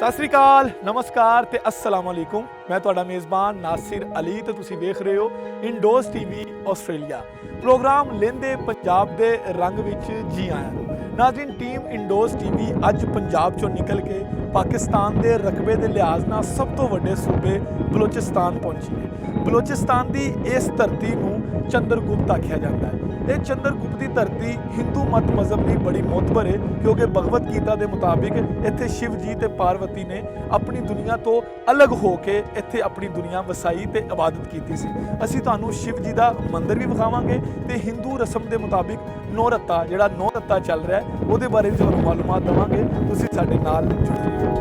सत श्री अकाल, नमस्कार ते अस्सलाम वालेकुम। मैं तुहाडा मेज़बान नासिर अली ते तुसीं वेख रहे हो इंडोज़ टीवी आस्ट्रेलिया। प्रोग्राम लेंदे पंजाब दे रंग विच जी आया नूं। नाज़रीन, टीम इंडोज़ टीवी अज पंजाब चों निकल के पाकिस्तान दे रकबे दे लिहाज नाल सब तो वड्डे सूबे बलोचिस्तान पहुंची है। बलोचिस्तान दी इस धरती नूं चंद्रगुप्त आख्या जाता है। ये चंद्रगुप्त की धरती हिंदू मत मजहब की बड़ी मोतबर है, क्योंकि भगवत गीता के मुताबिक इत्थे शिव जी ते पार्वती ने अपनी दुनिया तो अलग होके इत्थे अपनी दुनिया वसाई ते इबादत की सी। असीं तुहानूं शिव जी का मंदिर भी विखावांगे ते हिंदू रस्म के मुताबिक नौरत्ता जिहड़ा नौरत्ता चल रहा है उहदे बारे भी तुहानूं मालूमात देवांगे। तुसीं साडे नाल जुड़े रहिओ।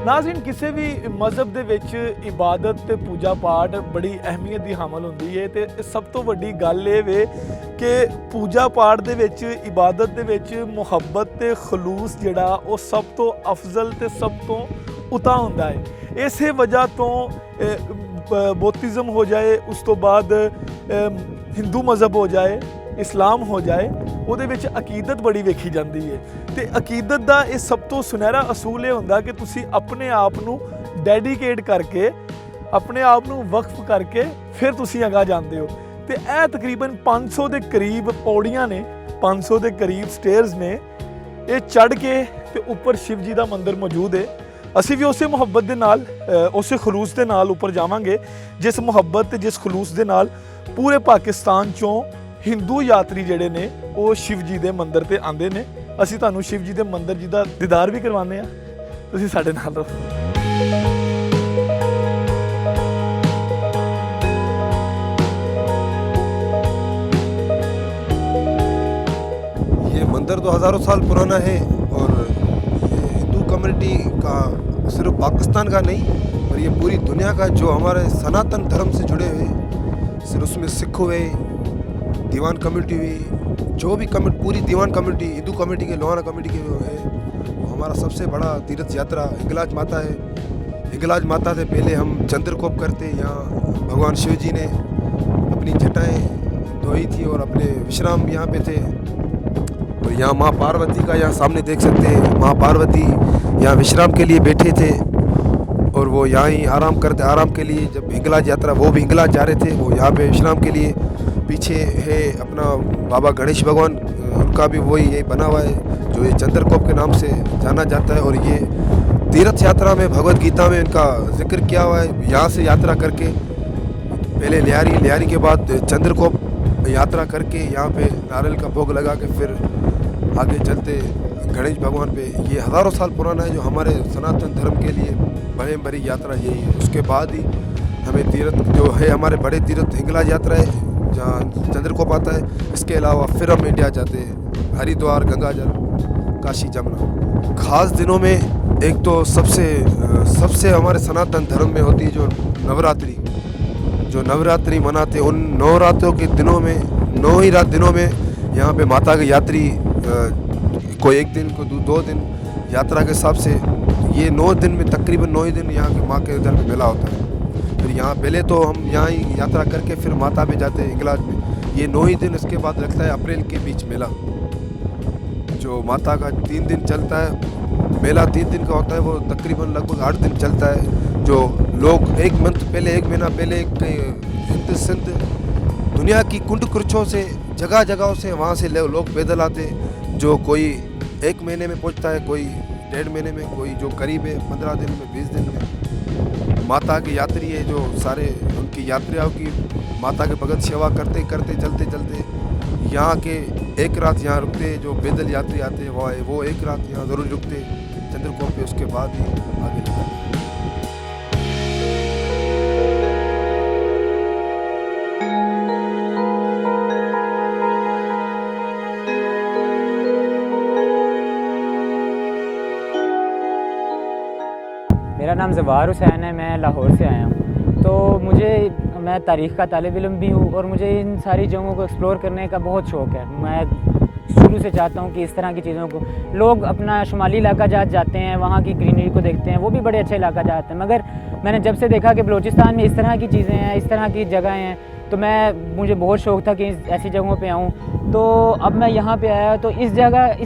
नाज़रीन, किसी भी मज़हब दे विच इबादत ते पूजा पाठ बड़ी अहमियत की हामल होंदी है। ते सब तो वड्डी गल ये वे कि पूजा पाठ दे विच इबादत दे विच मुहब्बत ते खलूस जिहड़ा वो सब तो अफजल ते सब तो उता हुंदा है। इस वजह तो बौद्धिज़म हो जाए, उस तो बाद हिंदू मज़हब हो जाए, इस्लाम हो जाए, ਉਹਦੇ ਵਿੱਚ ਅਕੀਦਤ ਬੜੀ ਵੇਖੀ ਜਾਂਦੀ ਹੈ। ਤੇ ਅਕੀਦਤ ਦਾ ਇਹ ਸਭ ਤੋਂ ਸੁਨਹਿਰਾ ਅਸੂਲ ਇਹ ਹੁੰਦਾ ਕਿ ਤੁਸੀਂ ਆਪਣੇ ਆਪ ਨੂੰ ਡੈਡੀਕੇਟ ਕਰਕੇ, ਆਪਣੇ ਆਪ ਨੂੰ ਵਕਫ ਕਰਕੇ ਫਿਰ ਤੁਸੀਂ ਅਗਾਂਹ ਜਾਂਦੇ ਹੋ। ਤੇ ਇਹ ਤਕਰੀਬਨ 500 ਦੇ ਕਰੀਬ ਪੌੜੀਆਂ ਨੇ, 500 ਦੇ ਕਰੀਬ ਸਟੇਅਰਸ ਨੇ। ਇਹ ਚੜ੍ਹ ਕੇ ਤੇ ਉੱਪਰ ਸ਼ਿਵ ਜੀ ਦਾ ਮੰਦਿਰ ਮੌਜੂਦ ਹੈ। ਅਸੀਂ ਵੀ ਉਸੇ ਮੁਹੱਬਤ ਦੇ ਨਾਲ, ਉਸੇ ਖਲੂਸ ਦੇ ਨਾਲ ਉੱਪਰ ਜਾਵਾਂਗੇ, ਜਿਸ ਮੁਹੱਬਤ ਤੇ ਜਿਸ ਖਲੂਸ ਦੇ ਨਾਲ ਪੂਰੇ ਪਾਕਿਸਤਾਨ ਚੋਂ हिंदू यात्री जिहड़े ने वो शिव जी के मंदिर ते आंदे ने। असीं तुहानूं शिव जी के मंदिर जी का दीदार भी करवाने आ, तुसीं साडे नाल रहो। ये मंदिर तो हज़ारों साल पुराना है और ये हिंदू कम्युनिटी का सिर्फ पाकिस्तान का नहीं पर ये पूरी दुनिया का जो हमारे सनातन धर्म से जुड़े हुए, सिर्फ उसमें सिख हुए, दीवान कम्युनिटी हुई, जो भी पूरी दीवान कम्युनिटी, हिंदू कम्युनिटी के, लोहाना कम्युनिटी के है, वो हमारा सबसे बड़ा तीर्थ यात्रा हिंगलाज माता है। हिंगलाज माता से पहले हम चंद्रकोप करते, यहाँ भगवान शिव जी ने अपनी जटाएँ धोई थी और अपने विश्राम यहाँ पे थे। और यहाँ माँ पार्वती का यहाँ सामने देख सकते हैं, माँ पार्वती यहाँ विश्राम के लिए बैठे थे और वो यहाँ ही आराम करते, आराम के लिए जब हिंगलाज यात्रा, वो भी हिंगलाज जा रहे थे, वो यहाँ पे विश्राम के लिए। पीछे है अपना बाबा गणेश भगवान, उनका भी वही यही बना हुआ है जो ये चंद्रकोप के नाम से जाना जाता है। और ये तीर्थ यात्रा में भगवत गीता में इनका जिक्र किया हुआ है। यहाँ से यात्रा करके पहले लियारी के बाद चंद्रकोप यात्रा करके यहाँ पे नारियल का भोग लगा के फिर आगे चलते गणेश भगवान पे। ये हज़ारों साल पुराना है जो हमारे सनातन धर्म के लिए बड़ी यात्रा यही है। उसके बाद ही हमें तीर्थ जो है, हमारे बड़े तीर्थ हिंगलाज यात्रा है जहाँ चंद्रकोप आता है। इसके अलावा फिर हम इंडिया जाते हैं, हरिद्वार, गंगाजल, काशी, जमुना। ख़ास दिनों में एक तो सबसे हमारे सनातन धर्म में होती है जो नवरात्रि मनाते हैं। उन नवरात्रों के दिनों में, 9 ही रात दिनों में यहाँ पे माता के यात्री कोई एक दिन को 2 दिन यात्रा के हिसाब से, ये 9 दिन में तकरीबन 9 ही दिन यहाँ के माँ के इधर में मेला होता है। फिर यहाँ पहले तो हम यहाँ ही यात्रा करके फिर माता पे जाते हैं हिंगलाज में। ये 9 ही दिन, इसके बाद लगता है अप्रैल के बीच मेला, जो माता का 3 दिन चलता है। मेला 3 दिन का होता है, वो तकरीबन लगभग 8 दिन चलता है। जो लोग एक महीना पहले हिंद सिंध दुनिया की कुंड कुर्चों से, जगह जगहों से वहाँ से लोग पैदल आते, जो कोई 1 महीने में पहुँचता है, कोई 1.5 महीने में, कोई जो करीब है 15 दिन में, 20 दिन में। माता के यात्री है जो सारे, उनकी यात्रियों की माता के भगत सेवा करते करते चलते यहाँ के एक रात यहाँ रुकते। जो पैदल यात्री आते हैं वो एक रात यहाँ ज़रूर रुकते चंद्रकोप पे, उसके बाद ही आगे निकलते। मेरा नाम ज़वार हुसैन है, मैं लाहौर से आया हूँ। तो मुझे मैं तारीख़ का तालिब इल्म भी हूँ और मुझे इन सारी जगहों को एक्सप्लोर करने का बहुत शौक़ है। मैं शुरू से चाहता हूँ कि इस तरह की चीज़ों को लोग अपना शुमाली इलाका जाते हैं, वहाँ की ग्रीनरी को देखते हैं, वो भी बड़े अच्छे इलाका जाते हैं, मगर मैंने जब से देखा कि बलूचिस्तान में इस तरह की चीज़ें हैं, इस तरह की जगह हैं, तो मुझे बहुत शौक़ था कि ऐसी जगहों पे आऊँ। तो अब मैं यहाँ पे आया तो इस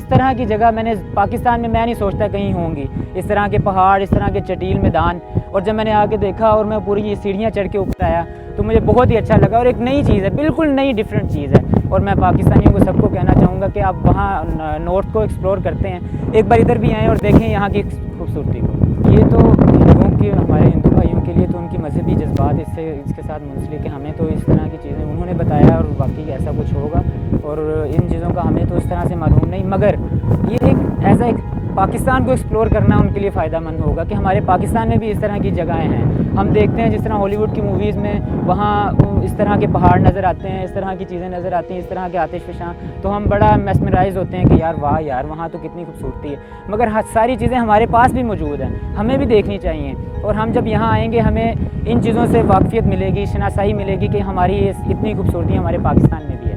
तरह की जगह मैंने पाकिस्तान में मैं नहीं सोचता कहीं होंगी, इस तरह के पहाड़, इस तरह के चटील मैदान। और जब मैंने आके देखा और मैं पूरी ये सीढ़ियाँ चढ़ के ऊपर आया तो मुझे बहुत ही अच्छा लगा और एक नई चीज़ है, बिल्कुल नई डिफरेंट चीज़ है। और मैं पाकिस्तानियों को सबको कहना चाहूँगा कि आप वहाँ नॉर्थ को एक्सप्लोर करते हैं, एक बार इधर भी आएँ और देखें यहाँ की खूबसूरती को। ये तो हिंदुओं के, हमारे हिंदू भाइयों के लिए तो उनकी मजहबी जज्बात इसके साथ मुंसलिक है। हमें तो इस तरह की चीज़ें उन्होंने बताया और बाकी ऐसा कुछ होगा और इन चीज़ों का हमें तो इस तरह से मालूम नहीं, मगर ये एक पाकिस्तान को एक्सप्लोर करना उनके लिए फ़ायदेमंद होगा कि हमारे पाकिस्तान में भी इस तरह की जगहें हैं। हम देखते हैं जिस तरह हॉलीवुड की मूवीज़ में वहाँ इस तरह के पहाड़ नज़र आते हैं, इस तरह की चीज़ें नज़र आती हैं, इस तरह के आतिशफ़शां, तो हम बड़ा मेस्मराइज़ होते हैं कि यार वाह यार वहाँ तो कितनी खूबसूरती है। मगर सारी चीज़ें हमारे पास भी मौजूद हैं, हमें भी देखनी चाहिए। और हम जब यहाँ आएँगे हमें इन चीज़ों से वाक़फ़ियत मिलेगी, शनासाई मिलेगी कि हमारी इतनी खूबसूरती हमारे पाकिस्तान में भी है।